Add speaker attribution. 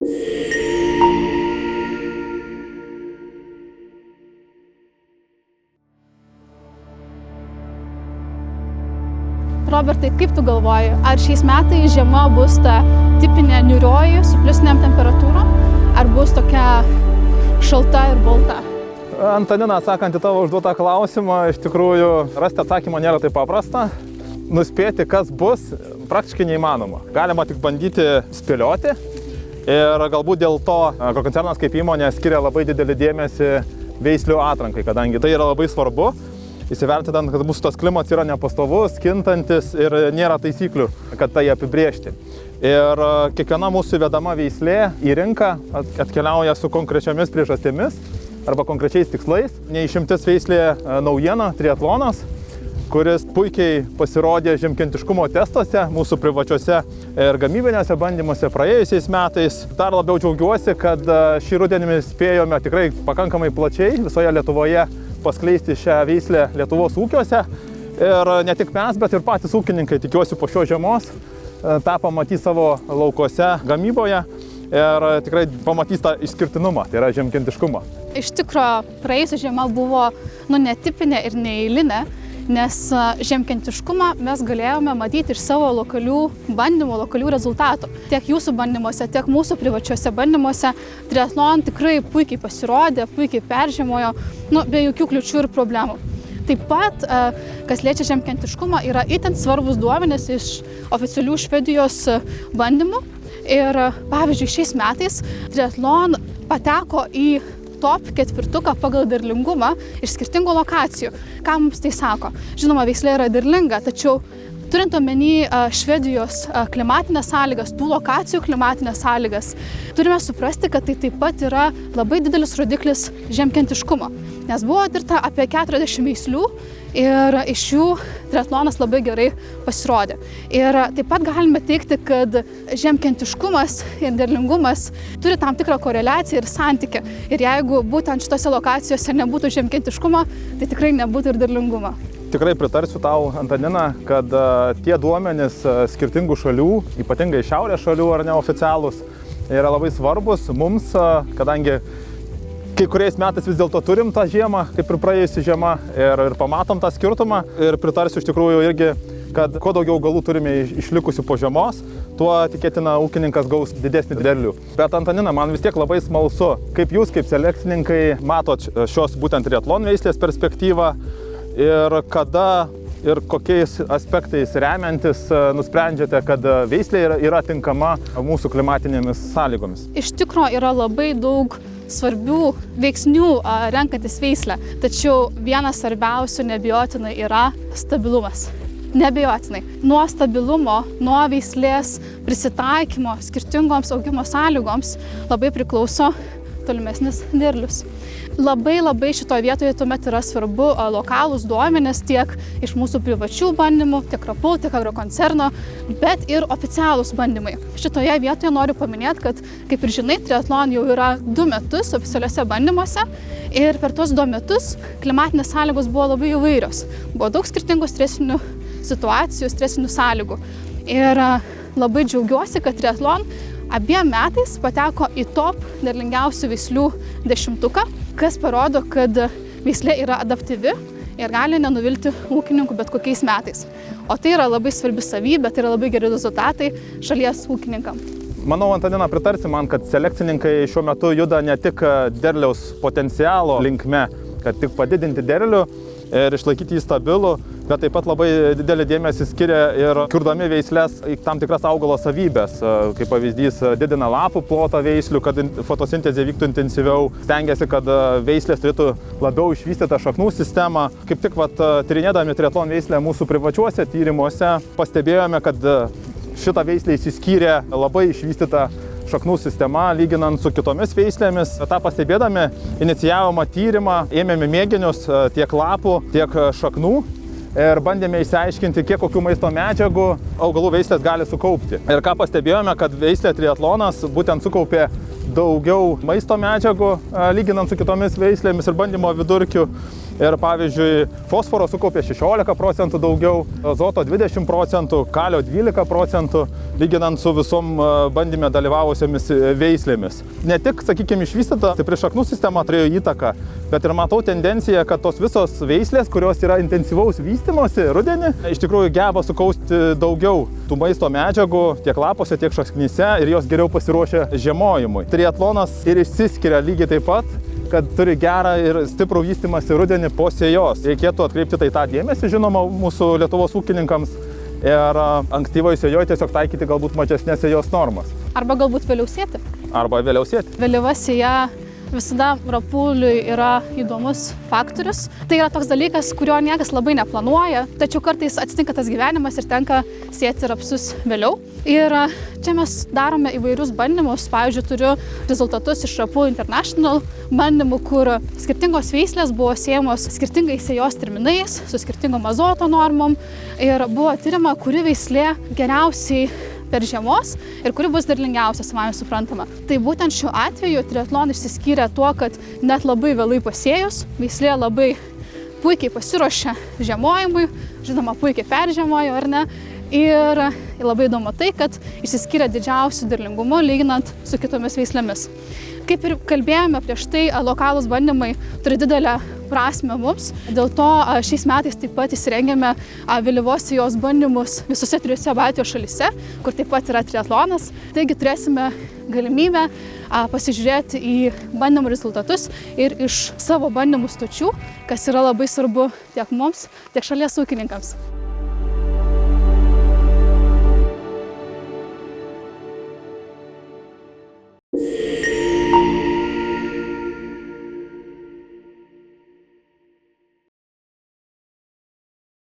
Speaker 1: Robertai, kaip tu galvoji, ar šiais metais žiema bus ta tipinė niūrioji su pliusiniam temperatūrom, ar bus tokia šalta ir balta?
Speaker 2: Antanina, atsakant į tavo užduotą klausimą, iš tikrųjų rasti atsakymą nėra taip paprasta. Nuspėti, kas bus, praktiškai neįmanoma. Galima tik bandyti spėlioti ir galbūt dėl to agrokoncernas kaip įmonė skiria labai didelį dėmesį veislių atrankai, kadangi tai yra labai svarbu. Įsivertinant, kad mūsų tas klimatas yra nepastovus, kintantis ir nėra taisyklių, kad tai apibrėžti. Ir kiekviena mūsų vedama veislė į rinką atkeliauja su konkrečiomis priežastėmis arba konkrečiais tikslais. Neišimtis veislė naujiena, triatlonas, kuris puikiai pasirodė žiemkentiškumo testuose, mūsų privačiuose ir gamybinėse bandymuose praėjusiais metais. Dar labiau džiaugiuosi, kad šį rudenį spėjome tikrai pakankamai plačiai visoje Lietuvoje paskleisti šią veislę Lietuvos ūkiuose. Ir ne tik mes, bet ir patys ūkininkai, tikiuosi po šios žiemos, tą pamatys savo laukuose gamyboje ir tikrai pamatys tą išskirtinumą, tai yra žiemkentiškumą.
Speaker 1: Iš tikro, praėjusi žiema buvo netipinė ir neeilinė, nes žiemkentiškumą mes galėjome matyti iš savo lokalių bandymų, lokalių rezultatų. Tiek jūsų bandymuose, tiek mūsų privačiuose bandymuose triatlon tikrai puikiai pasirodė, puikiai peržiemojo, be jokių kliūčių ir problemų. Taip pat, kas liečia žiemkentiškumą, yra itin svarbus duomenys iš oficialių Švedijos bandymų. Ir pavyzdžiui, šiais metais triatlon pateko į top 4 pagal derlingumą iš skirtingų lokacijų. Ką mums tai sako? Žinoma, veislė yra derlinga, tačiau turint omeny Švedijos klimatinės sąlygas, tų lokacijų klimatinės sąlygas, turime suprasti, kad tai taip pat yra labai didelis rodiklis žiemkentiškumo. Nes buvo tirta apie 40 veislių ir iš jų triatlonas labai gerai pasirodė. Ir taip pat galime teigti, kad žiemkentiškumas ir derlingumas turi tam tikrą koreliaciją ir santykį. Ir jeigu būtent šitose lokacijose nebūtų žiemkentiškumo, tai tikrai nebūtų ir derlingumo.
Speaker 2: Tikrai pritarsiu tau, Antanina, kad tie duomenys skirtingų šalių, ypatingai šiaurės šalių ar neoficialūs, yra labai svarbus mums, kadangi kai kuriais metais vis dėlto turim tą žiemą, kaip ir praėjusi žiema, ir pamatom tą skirtumą. Ir pritarsiu iš tikrųjų irgi, kad kuo daugiau augalų turime išlikusių po žiemos, tuo tikėtina ūkininkas gaus didesnį derlių. Bet Antanina, man vis tiek labai smalsu, kaip jūs, kaip selekcininkai, matot šios būtent triatlon veislės perspektyvą ir kada ir kokiais aspektais remiantis nusprendžiate, kad veislė yra tinkama mūsų klimatinėmis sąlygomis?
Speaker 1: Iš tikro yra labai daug svarbių veiksnių renkantis veislę, tačiau vienas svarbiausių neabejotinai yra stabilumas. Neabejotinai. Nuo stabilumo, nuo veislės prisitaikymo skirtingoms augimo sąlygoms labai priklauso tolimesnis derlius. Labai šitoje vietoje tuomet yra svarbu lokalūs duomenys tiek iš mūsų privačių bandymų, tiek Rapul, tiek agrokoncerno, bet ir oficialūs bandymai. Šitoje vietoje noriu paminėti, kad, kaip ir žinai, triatlon jau yra 2 metus oficialiuose bandymuose ir per tuos 2 metus klimatinės sąlygos buvo labai įvairios. Buvo daug skirtingų stresinių situacijų, stresinių sąlygų. Ir labai džiaugiuosi, kad triatlon abiem metais pateko į top derlingiausių veislių 10, kas parodo, kad veislė yra adaptyvi ir gali nenuvilti ūkininkų bet kokiais metais. O tai yra labai svarbi savybė, tai yra labai geri rezultatai šalies ūkininkam.
Speaker 2: Manau, Antanina, pritarsi man, kad selekcininkai šiuo metu juda ne tik derliaus potencialo linkme, kad tik padidinti derlių ir išlaikyti jį stabilų, bet taip pat labai didelį dėmesį skiria ir kurdami veislės į tam tikras augalo savybės. Kaip pavyzdys, didina lapų plotą veislių, kad fotosintezė vyktų intensyviau, stengiasi, kad veislės turėtų labiau išvystytą šaknų sistemą. Kaip tik tyrinėdami triatlon veislę mūsų privačiuose tyrimuose pastebėjome, kad šitą veislę išsiskyrė labai išvystytą šaknų sistema, lyginant su kitomis veislėmis. Ta pastebėdami, inicijavome tyrimą, ėmėme mėginius tiek lapų, tiek šaknų ir bandėme išsiaiškinti, kiek kokių maisto medžiagų augalų veislės gali sukaupti. Ir ką pastebėjome, kad veislė triatlonas būtent sukaupė daugiau maisto medžiagų, lyginant su kitomis veislėmis ir bandymo vidurkiu. Ir pavyzdžiui, fosforo sukaupė 16% daugiau, azoto 20%, kalio 12%, lyginant su visom bandyme dalyvavusiomis veislėmis. Ne tik, sakykime, išvystyta stipri šaknų sistema turėjo įtaką, bet ir matau tendenciją, kad tos visos veislės, kurios yra intensyvaus vystymosi rudenį, iš tikrųjų geba sukausti daugiau tų maisto medžiagų tiek lapuose, tiek šaknyse ir jos geriau pasiruošia žiemojimui. Triatlonas ir išsiskiria lygiai taip pat, kad turi gerą ir stiprų vystymąsi rudenį po sėjos. Reikėtų atkreipti tai tą dėmesį, žinoma, mūsų Lietuvos ūkininkams ir ankstyvoj sėjoj tiesiog taikyti galbūt mažesnės sėjos normas.
Speaker 1: Arba galbūt vėliau sėti.
Speaker 2: Arba vėliau sėti.
Speaker 1: Vėlyva sėja visada rapuliui yra įdomus faktorius. Tai yra toks dalykas, kurio niekas labai neplanuoja, tačiau kartais atsitinka tas gyvenimas ir tenka sėti rapsus vėliau. Ir čia mes darome įvairius bandymus. Pavyzdžiui, turiu rezultatus iš Rapulų International bandymų, kur skirtingos veislės buvo siejamos skirtingais sėjos terminais, su skirtingom azoto normom ir buvo tyrima, kuri veislė geriausiai per žiemos ir kuri bus derlingiausia, savai suprantama. Tai būtent šiuo atveju triatlon išsiskyrė tuo, kad net labai vėlai pasėjus, veislė labai puikiai pasiruošė žiemojimui, žinoma, puikiai peržiemojo, ar ne? Ir labai įdomu tai, kad išsiskyrė didžiausiu derlingumu lyginant su kitomis veislėmis. Kaip ir kalbėjome prieš tai, lokalūs bandymai turi didelę prasmę mums. Dėl to šiais metais taip pat įsirengėme vėlyvos sėjos bandymus visose 3 Baltijos šalyse, kur taip pat yra triatlonas. Taigi turėsime galimybę pasižiūrėti į bandymų rezultatus ir iš savo bandymų stočių, kas yra labai svarbu tiek mums, tiek šalies ūkininkams.